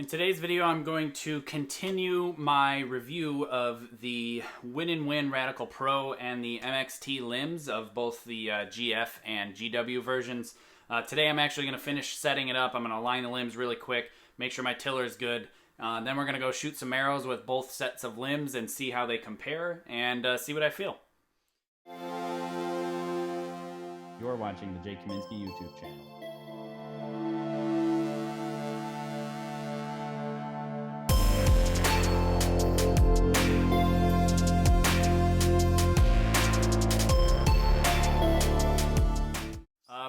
In today's video, I'm going to continue my review of the Win&Win Radical Pro and the MXT limbs of both the GF and GW versions. Today I'm actually going to finish setting it up. I'm going to align the limbs really quick, make sure my tiller is good. Then we're going to go shoot some arrows with both sets of limbs and see how they compare and see what I feel. You're watching the Kaminski YouTube channel.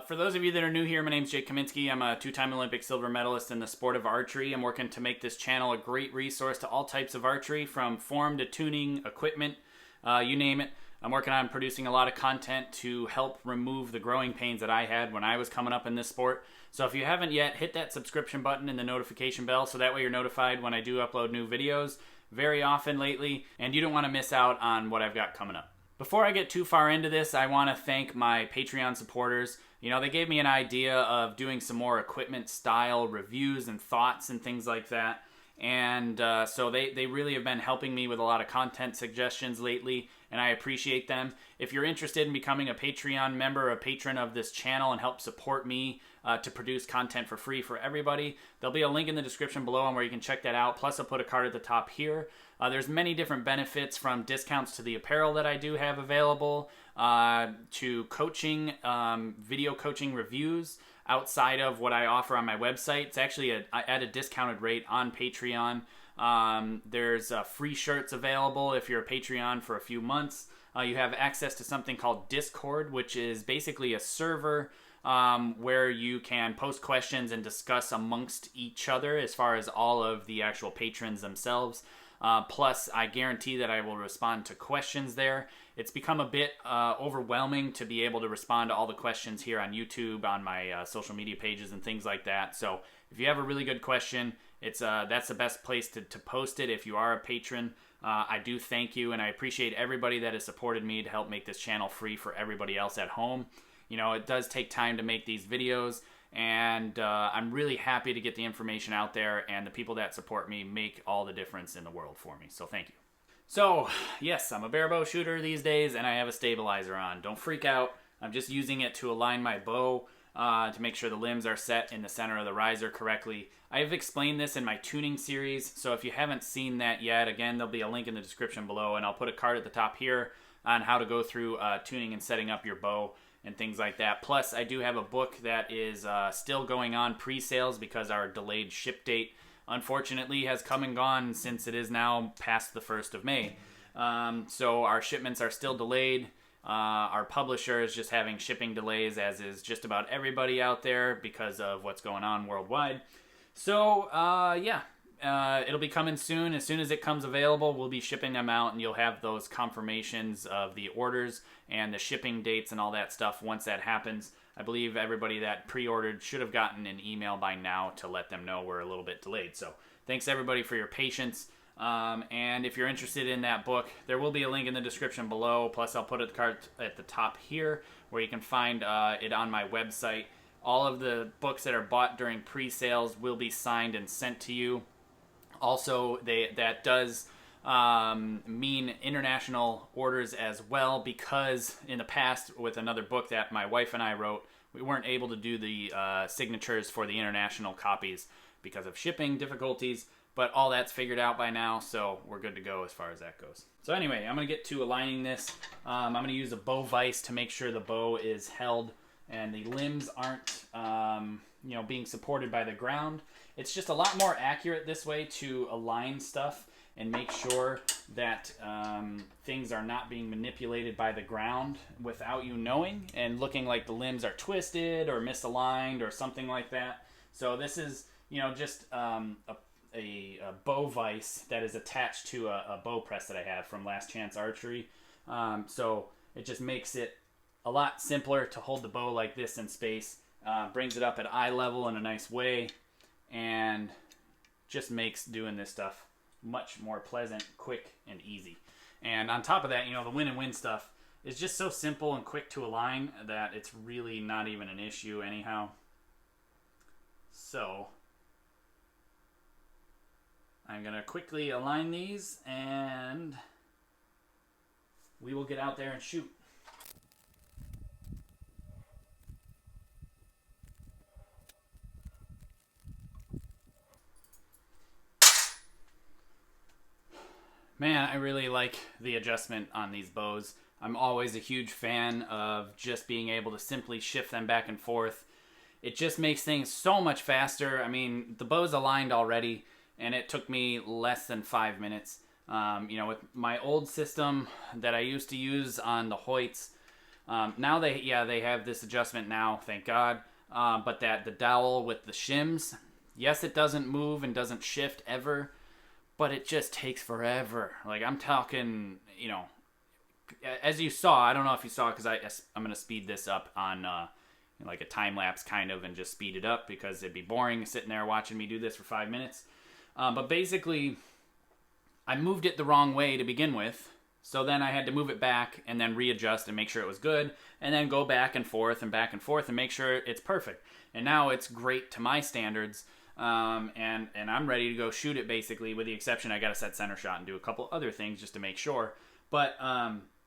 For those of you that are new here, my name is Kaminski. I'm a two-time Olympic silver medalist in the sport of archery. I'm working to make this channel a great resource to all types of archery, from form to tuning, equipment, you name it. I'm working on producing a lot of content to help remove the growing pains that I had when I was coming up in this sport. So if you haven't yet, hit that subscription button and the notification bell so that way you're notified when I do upload new videos very often lately, and you don't want to miss out on what I've got coming up. Before I get too far into this, I want to thank my Patreon supporters. You know, they gave me an idea of doing some more equipment style reviews and thoughts and things like that. And so they really have been helping me with a lot of content suggestions lately, and I appreciate them. If you're interested in becoming a Patreon member, a patron of this channel, and help support me to produce content for free for everybody, there'll be a link in the description below on where you can check that out. Plus, I'll put a card at the top here. There's many different benefits, from discounts to the apparel that I do have available, to coaching, video coaching reviews outside of what I offer on my website. It's actually at a discounted rate on Patreon. There's free shirts available if you're a Patreon for a few months. You have access to something called Discord, which is basically a server where you can post questions and discuss amongst each other as far as all of the actual patrons themselves. Plus, I guarantee that I will respond to questions there. It's become a bit overwhelming to be able to respond to all the questions here on YouTube, on my social media pages and things like that. So if you have a really good question, that's the best place to post it if you are a patron. I do thank you, and I appreciate everybody that has supported me to help make this channel free for everybody else at home. You know, it does take time to make these videos, and I'm really happy to get the information out there, and the people that support me make all the difference in the world for me, so thank you. So, yes, I'm a bare bow shooter these days, and I have a stabilizer on. Don't freak out. I'm just using it to align my bow to make sure the limbs are set in the center of the riser correctly. I've explained this in my tuning series, so if you haven't seen that yet, again, there'll be a link in the description below, and I'll put a card at the top here on how to go through tuning and setting up your bow and things like that. Plus, I do have a book that is still going on pre-sales because our delayed ship date, unfortunately, has come and gone since it is now past the 1st of May. So our shipments are still delayed. Our publisher is just having shipping delays, as is just about everybody out there because of what's going on worldwide. So, yeah. It'll be coming soon. As soon as it comes available, we'll be shipping them out, and you'll have those confirmations of the orders and the shipping dates and all that stuff once that happens. I believe everybody that pre-ordered should have gotten an email by now to let them know we're a little bit delayed. So thanks everybody for your patience. And if you're interested in that book, there will be a link in the description below. Plus, I'll put a card at the top here where you can find it on my website. All of the books that are bought during pre-sales will be signed and sent to you. Also, that does mean international orders as well, because in the past, with another book that my wife and I wrote, we weren't able to do the signatures for the international copies because of shipping difficulties, but all that's figured out by now, so we're good to go as far as that goes. So anyway, I'm going to get to aligning this. I'm going to use a bow vise to make sure the bow is held and the limbs aren't being supported by the ground. It's just a lot more accurate this way to align stuff and make sure that things are not being manipulated by the ground without you knowing and looking like the limbs are twisted or misaligned or something like that. So this is, just a bow vise that is attached to a bow press that I have from Last Chance Archery. So it just makes it a lot simpler to hold the bow like this in space. Brings it up at eye level in a nice way, and just makes doing this stuff much more pleasant, quick, and easy. And on top of that, the Win&Win stuff is just so simple and quick to align that it's really not even an issue anyhow. So I'm going to quickly align these and we will get out there and shoot. Man, I really like the adjustment on these bows. I'm always a huge fan of just being able to simply shift them back and forth. It just makes things so much faster. I mean, the bow's aligned already, and it took me less than 5 minutes. You know, with my old system that I used to use on the Hoyts, now they have this adjustment now, thank God. But the dowel with the shims, yes, it doesn't move and doesn't shift ever, but it just takes forever. Like, I'm talking, you know, as you saw, I don't know if you saw, because I'm going to speed this up on like a time lapse kind of, and just speed it up because it'd be boring sitting there watching me do this for 5 minutes. But basically, I moved it the wrong way to begin with, so then I had to move it back and then readjust and make sure it was good, and then go back and forth and make sure it's perfect. And now it's great to my standards. And I'm ready to go shoot it, basically, with the exception I got to set center shot and do a couple other things just to make sure. But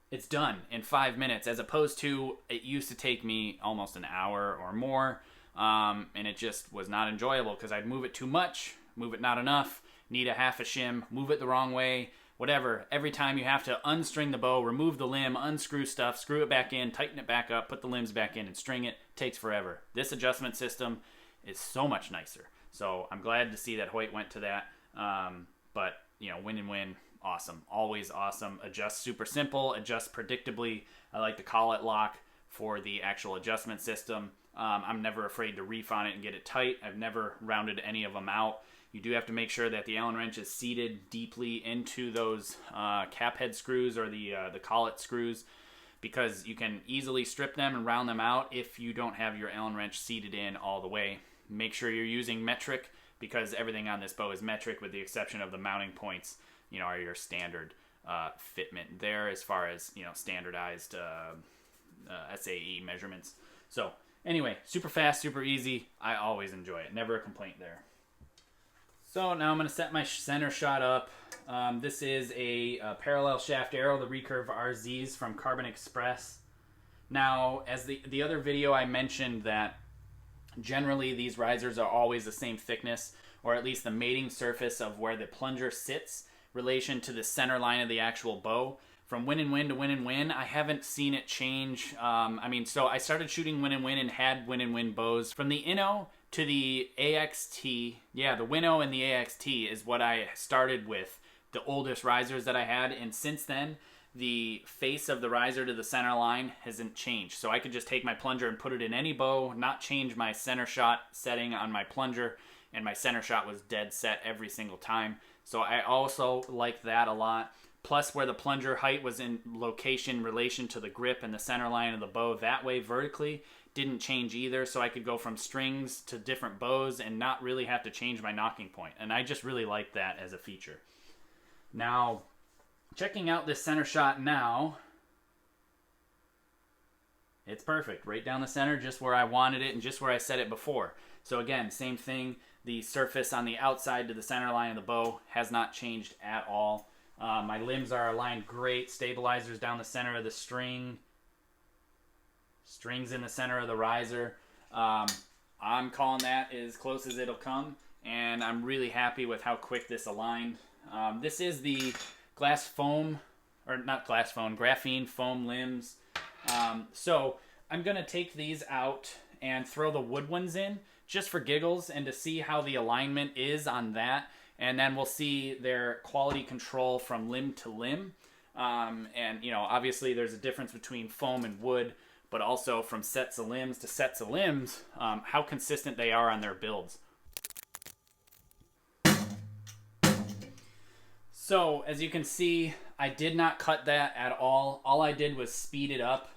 it's done in 5 minutes, as opposed to it used to take me almost an hour or more, and it just was not enjoyable because I'd move it too much, move it not enough, need a half a shim, move it the wrong way, whatever. Every time you have to unstring the bow, remove the limb, unscrew stuff, screw it back in, tighten it back up, put the limbs back in, and string it. Takes forever. This adjustment system is so much nicer. So I'm glad to see that Hoyt went to that. But, you know, Win&Win, awesome. Always awesome. Adjust super simple. Adjust predictably. I like to call it lock for the actual adjustment system. I'm never afraid to reef on it and get it tight. I've never rounded any of them out. You do have to make sure that the Allen wrench is seated deeply into those cap head screws or the collet screws, because you can easily strip them and round them out if you don't have your Allen wrench seated in all the way. Make sure you're using metric, because everything on this bow is metric, with the exception of the mounting points, you know, are your standard fitment there as far as, you know, standardized SAE measurements. So anyway, super fast, super easy. I always enjoy it. Never a complaint there. So now I'm going to set my center shot up. This is a parallel shaft arrow, the Recurve RZs from Carbon Express. Now, as the other video, I mentioned that generally these risers are always the same thickness, or at least the mating surface of where the plunger sits, relation to the center line of the actual bow. From Win&Win to Win&Win, I haven't seen it change. I mean, so I started shooting Win&Win and had Win&Win bows. From the Inno to the AXT, yeah, the Winnow and the AXT is what I started with, the oldest risers that I had, and since then, the face of the riser to the center line hasn't changed. So I could just take my plunger and put it in any bow, not change my center shot setting on my plunger, and my center shot was dead set every single time. So I also like that a lot. Plus, where the plunger height was in location relation to the grip and the center line of the bow, that way vertically didn't change either. So I could go from strings to different bows and not really have to change my knocking point. And I just really like that as a feature. Now, checking out this center shot now, it's perfect. Right down the center, just where I wanted it and just where I set it before. So again, same thing. The surface on the outside to the center line of the bow has not changed at all. My limbs are aligned great. Stabilizers down the center of the string. Strings in the center of the riser. I'm calling that as close as it'll come. And I'm really happy with how quick this aligned. This is the glass foam, or not glass foam, graphene foam limbs. So I'm going to take these out and throw the wood ones in just for giggles and to see how the alignment is on that. And then we'll see their quality control from limb to limb. And, you know, obviously there's a difference between foam and wood, but also from sets of limbs to sets of limbs, how consistent they are on their builds. So, as you can see, I did not cut that at all. All I did was speed it up,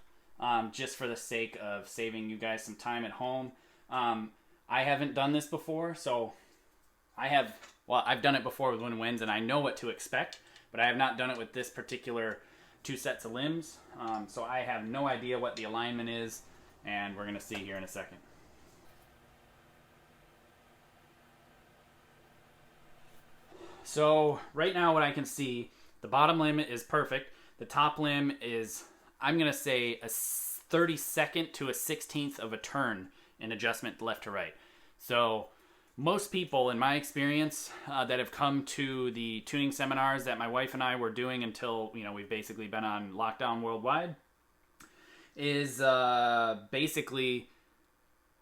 just for the sake of saving you guys some time at home. I haven't done this before, so I've done it before with Win&Wins, and I know what to expect, but I have not done it with this particular two sets of limbs. So I have no idea what the alignment is, and we're going to see here in a second. So right now what I can see, the bottom limb is perfect. The top limb is, I'm going to say, a 32nd to a 16th of a turn in adjustment left to right. So most people, in my experience, that have come to the tuning seminars that my wife and I were doing until, we've basically been on lockdown worldwide, is basically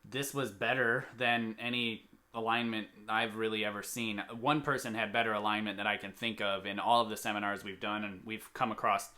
this was better than any alignment I've really ever seen. One person had better alignment that I can think of in all of the seminars we've done, and we've come across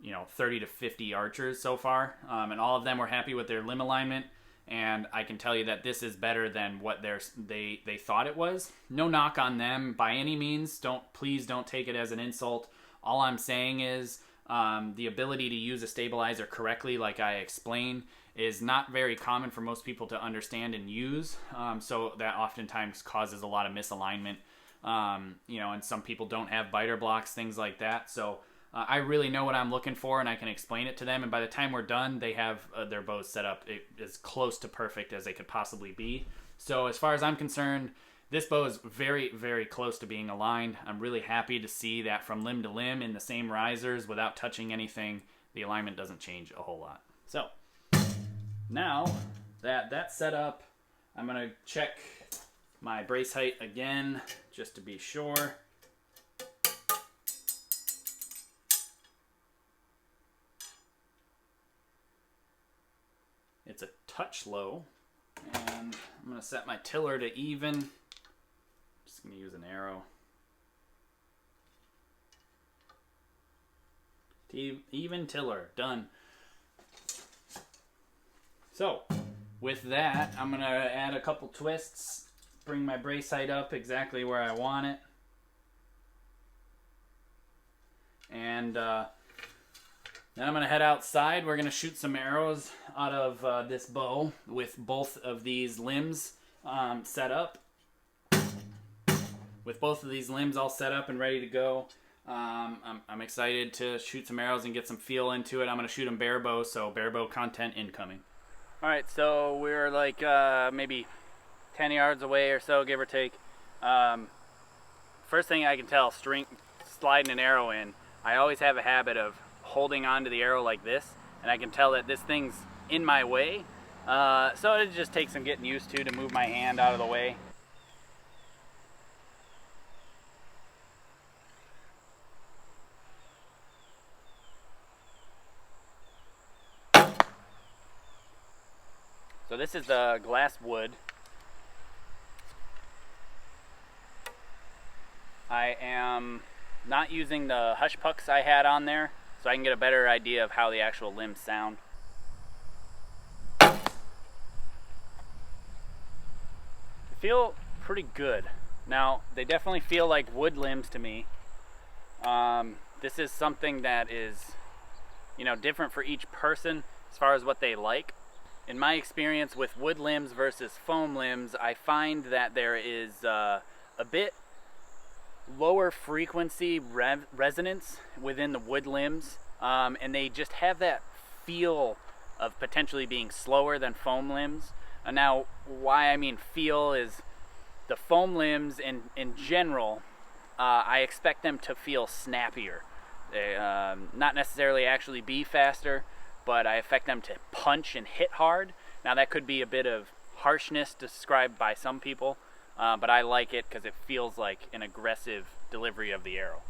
30 to 50 archers so far, and all of them were happy with their limb alignment, and I can tell you that this is better than what they thought it was. No knock on them by any means. Please don't take it as an insult. All I'm saying is the ability to use a stabilizer correctly, like I explained, is not very common for most people to understand and use, so that oftentimes causes a lot of misalignment, and some people don't have biter blocks, things like that. So I really know what I'm looking for, and I can explain it to them, and by the time we're done, they have their bows set up as close to perfect as they could possibly be. So as far as I'm concerned, this bow is very, very close to being aligned. I'm really happy to see that from limb to limb in the same risers without touching anything, the alignment doesn't change a whole lot. So now that that's set up, I'm going to check my brace height again just to be sure. It's a touch low, and I'm going to set my tiller to even. Just going to use an arrow. Even tiller, done. So, with that, I'm going to add a couple twists, bring my brace height up exactly where I want it. And then I'm going to head outside. We're going to shoot some arrows out of this bow with both of these limbs set up. With both of these limbs all set up and ready to go, I'm excited to shoot some arrows and get some feel into it. I'm going to shoot them bare bow, so bare bow content incoming. All right, so we're like maybe 10 yards away or so, give or take. First thing I can tell, sliding an arrow in, I always have a habit of holding onto the arrow like this, and I can tell that this thing's in my way. So it just takes some getting used to move my hand out of the way. So this is the glass wood. I am not using the hush pucks I had on there, so I can get a better idea of how the actual limbs sound. They feel pretty good. Now, they definitely feel like wood limbs to me. This is something that is, different for each person as far as what they like. In my experience with wood limbs versus foam limbs, I find that there is a bit lower frequency resonance within the wood limbs, and they just have that feel of potentially being slower than foam limbs. Now, why I mean feel is the foam limbs in general, I expect them to feel snappier. They, not necessarily actually be faster, but I expect them to punch and hit hard. Now that could be a bit of harshness described by some people, but I like it because it feels like an aggressive delivery of the arrow.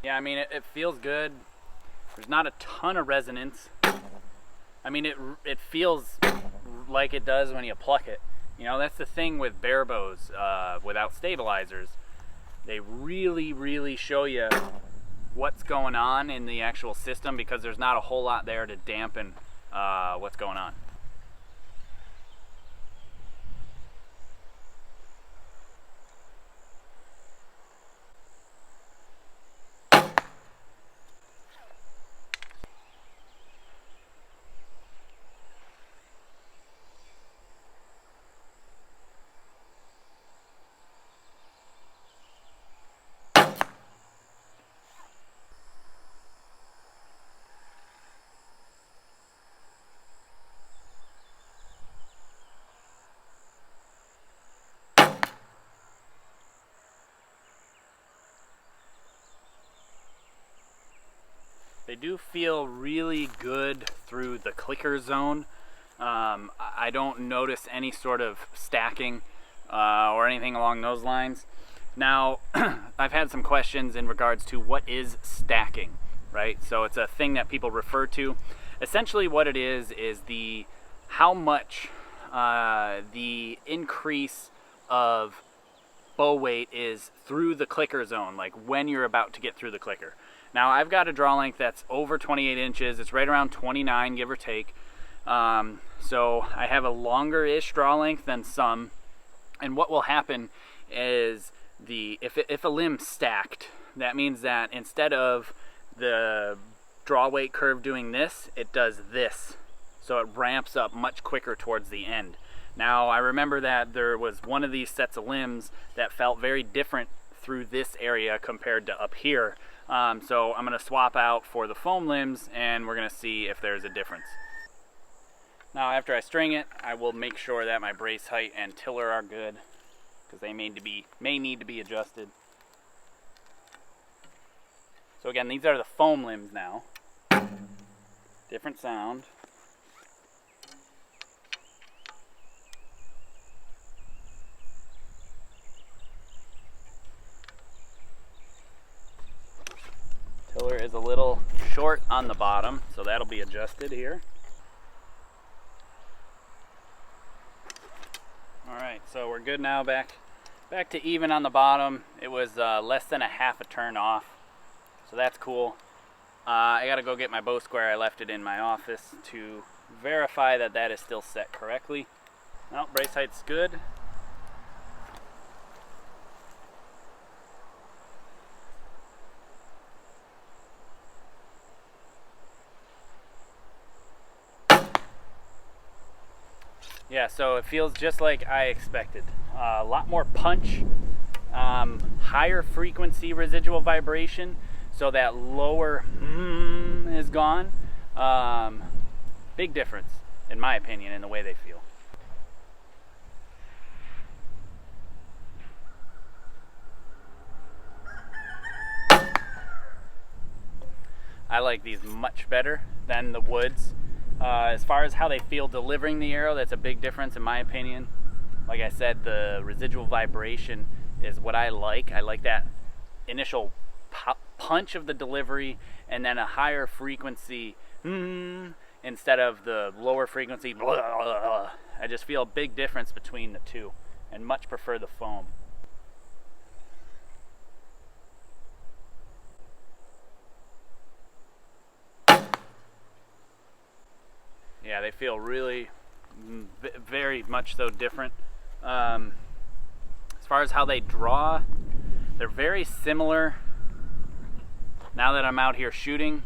Yeah, I mean, it feels good. There's not a ton of resonance. I mean, it feels like it does when you pluck it. That's the thing with bare bows without stabilizers. They really, really show you what's going on in the actual system because there's not a whole lot there to dampen what's going on. do feel really good through the clicker zone. I don't notice any sort of stacking or anything along those lines. Now, I've had some questions in regards to what is stacking, right? So it's a thing that people refer to. Essentially what it is how much the increase of bow weight is through the clicker zone, like when you're about to get through the clicker. Now, I've got a draw length that's over 28 inches. It's right around 29, give or take. So I have a longer-ish draw length than some. And what will happen is if a limb's stacked, that means that instead of the draw weight curve doing this, it does this. So it ramps up much quicker towards the end. Now, I remember that there was one of these sets of limbs that felt very different through this area compared to up here. So I'm going to swap out for the foam limbs, and we're going to see if there's a difference. Now, after I string it, I will make sure that my brace height and tiller are good, because they may need to be adjusted. So again, these are the foam limbs now. Different sound. Tiller is a little short on the bottom, so that'll be adjusted here. Alright, so we're good now, back to even on the bottom. It was less than a half a turn off, so that's cool. I gotta go get my bow square. I left it in my office to verify that that is still set correctly. Well, brace height's good. Yeah, so it feels just like I expected. A lot more punch, higher frequency residual vibration, so that lower is gone. Big difference, in my opinion, in the way they feel. I like these much better than the woods. As far as how they feel delivering the arrow, that's a big difference in my opinion. Like I said, the residual vibration is what I like. I like that initial punch of the delivery, and then a higher frequency instead of the lower frequency blah, blah, blah. I just feel a big difference between the two, and much prefer the foam. Yeah, they feel really very much so different. As far as how they draw, they're very similar. Now that I'm out here shooting,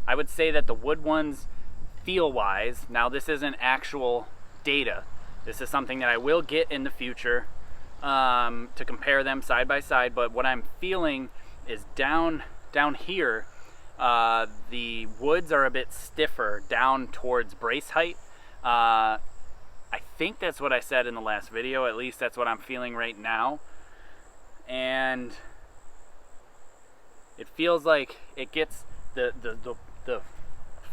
I would say that the wood ones feel wise, now this isn't actual data, this is something that I will get in the future to compare them side by side, but what I'm feeling is down here, the woods are a bit stiffer down towards brace height. I think that's what I said in the last video, at least that's what I'm feeling right now. And it feels like it gets, the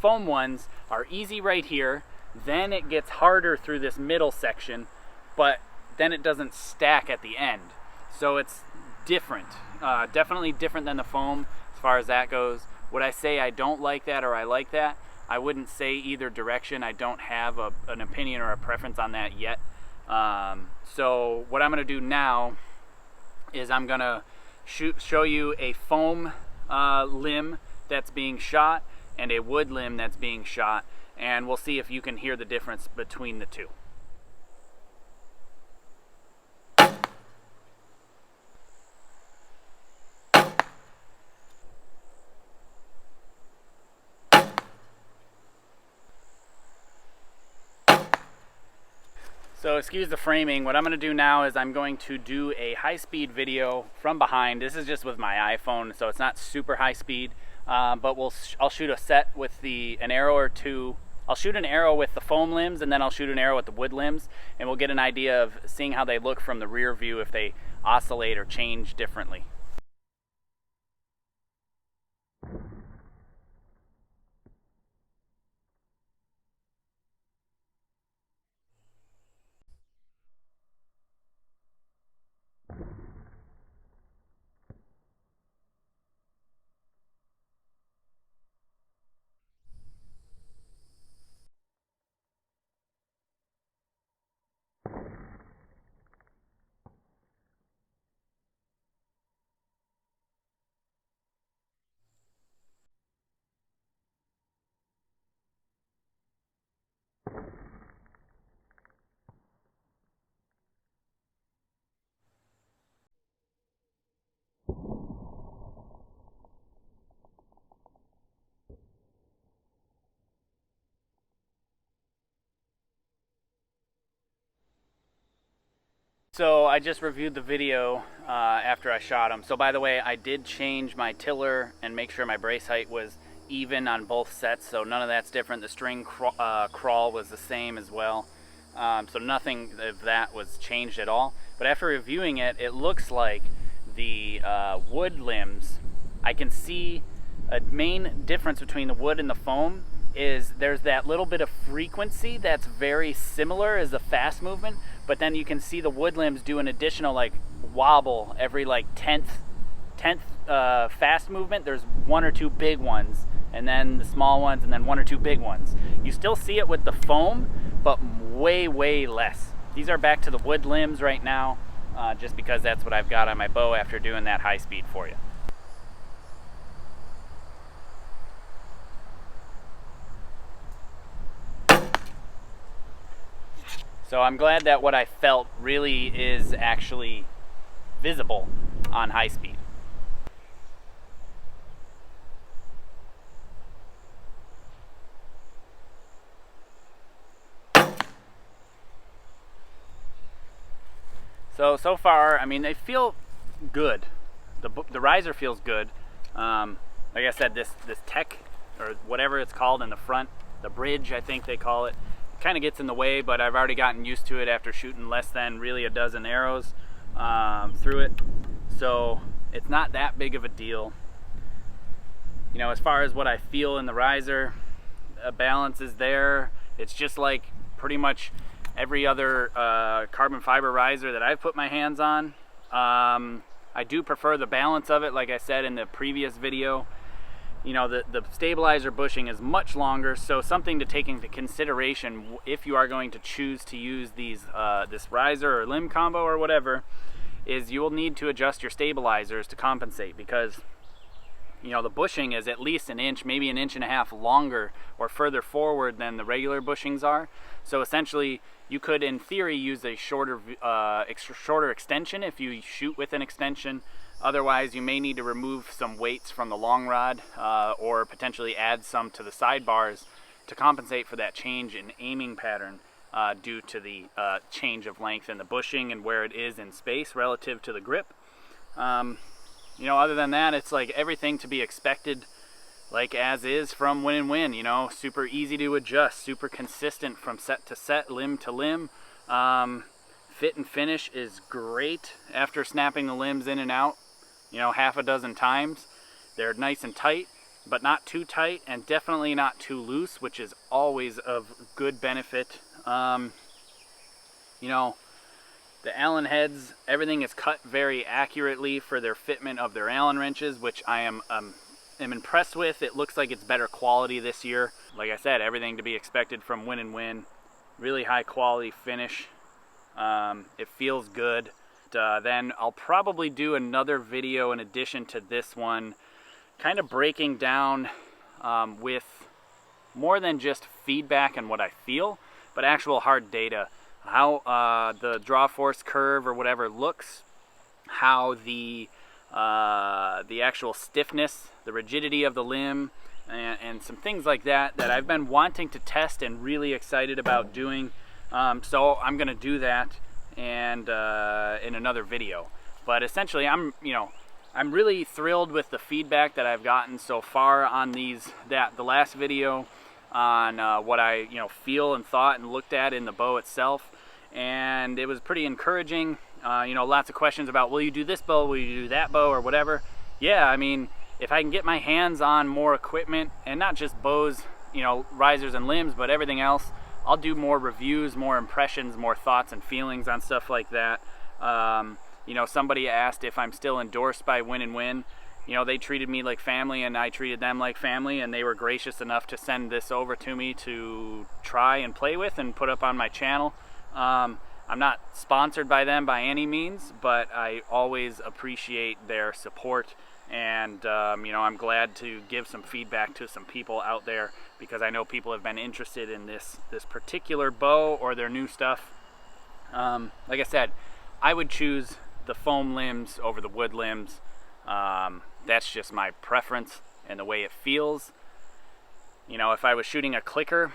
foam ones are easy right here, then it gets harder through this middle section, but then it doesn't stack at the end. So it's different, definitely different than the foam as far as that goes. Would I say I don't like that or I like that? I wouldn't say either direction. I don't have an opinion or a preference on that yet. So what I'm going to do now is I'm going to show you a foam limb that's being shot and a wood limb that's being shot, and we'll see if you can hear the difference between the two. So excuse the framing. What I'm going to do now is I'm going to do a high-speed video from behind. This is just with my iPhone, so it's not super high speed, but I'll shoot a set with an arrow or two. I'll shoot an arrow with the foam limbs, and then I'll shoot an arrow with the wood limbs, and we'll get an idea of seeing how they look from the rear view, if they oscillate or change differently. So I just reviewed the video after I shot them. So by the way, I did change my tiller and make sure my brace height was even on both sets, so none of that's different. The string crawl was the same as well. So nothing of that was changed at all. But after reviewing it, it looks like the wood limbs, I can see a main difference between the wood and the foam is there's that little bit of frequency that's very similar as the fast movement, but then you can see the wood limbs do an additional like wobble every like 10th fast movement. There's one or two big ones, and then the small ones, and then one or two big ones. You still see it with the foam, but way less. These are back to the wood limbs right now, just because that's what I've got on my bow after doing that high speed for you. So I'm glad that what I felt really is actually visible on high speed. So far, I mean, they feel good. The riser feels good. Like I said, this tech, or whatever it's called in the front, the bridge, I think they call it, kind of gets in the way, but I've already gotten used to it after shooting less than really a dozen arrows through it, so it's not that big of a deal. You know, as far as what I feel in the riser, balance is there. It's just like pretty much every other carbon fiber riser that I've put my hands on. I do prefer the balance of it, like I said in the previous video. You know, the stabilizer bushing is much longer, so something to take into consideration if you are going to choose to use these this riser or limb combo or whatever, is you will need to adjust your stabilizers to compensate, because you know the bushing is at least an inch, maybe an inch and a half longer or further forward than the regular bushings are. So essentially you could in theory use a shorter extension if you shoot with an extension. Otherwise, you may need to remove some weights from the long rod or potentially add some to the sidebars to compensate for that change in aiming pattern due to the change of length in the bushing and where it is in space relative to the grip. You know, other than that, it's like everything to be expected, like as is from Win&Win. You know, super easy to adjust, super consistent from set to set, limb to limb. Fit and finish is great after snapping the limbs in and out. You know, half a dozen times. They're nice and tight, but not too tight, and definitely not too loose, which is always of good benefit. You know, the Allen heads, everything is cut very accurately for their fitment of their Allen wrenches, which I am impressed with. It looks like it's better quality this year. Like I said, everything to be expected from Win&Win. Really high quality finish. It feels good. Then I'll probably do another video in addition to this one, kind of breaking down with more than just feedback and what I feel, but actual hard data. How the draw force curve or whatever looks, how the actual stiffness, the rigidity of the limb, and some things like that that I've been wanting to test and really excited about doing. So I'm going to do that and in another video. But essentially, I'm really thrilled with the feedback that I've gotten so far on the last video on what I feel and thought and looked at in the bow itself, and it was pretty encouraging. Lots of questions about, will you do this bow, will you do that bow, or whatever. Yeah, I mean, if I can get my hands on more equipment, and not just bows, risers and limbs, but everything else, I'll do more reviews, more impressions, more thoughts and feelings on stuff like that. Somebody asked if I'm still endorsed by Win&Win. They treated me like family and I treated them like family, and they were gracious enough to send this over to me to try and play with and put up on my channel. I'm not sponsored by them by any means, but I always appreciate their support And I'm glad to give some feedback to some people out there, because I know people have been interested in this particular bow or their new stuff. Like I said, I would choose the foam limbs over the wood limbs. That's just my preference and the way it feels. If I was shooting a clicker,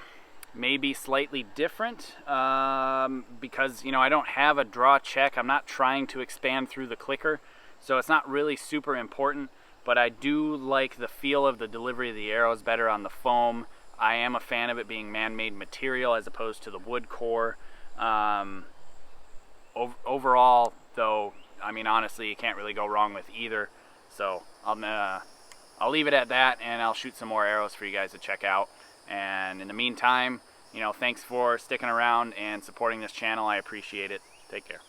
maybe slightly different, because I don't have a draw check. I'm not trying to expand through the clicker, so it's not really super important, but I do like the feel of the delivery of the arrows better on the foam. I am a fan of it being man-made material as opposed to the wood core. Overall, though, honestly, you can't really go wrong with either. So I'll leave it at that, and I'll shoot some more arrows for you guys to check out. And in the meantime, thanks for sticking around and supporting this channel. I appreciate it. Take care.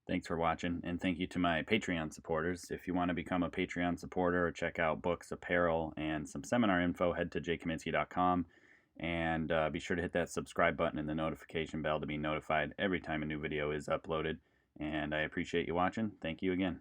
Thanks for watching, and thank you to my Patreon supporters. If you want to become a Patreon supporter or check out books, apparel, and some seminar info, head to jkaminski.com, and be sure to hit that subscribe button and the notification bell to be notified every time a new video is uploaded. And I appreciate you watching. Thank you again.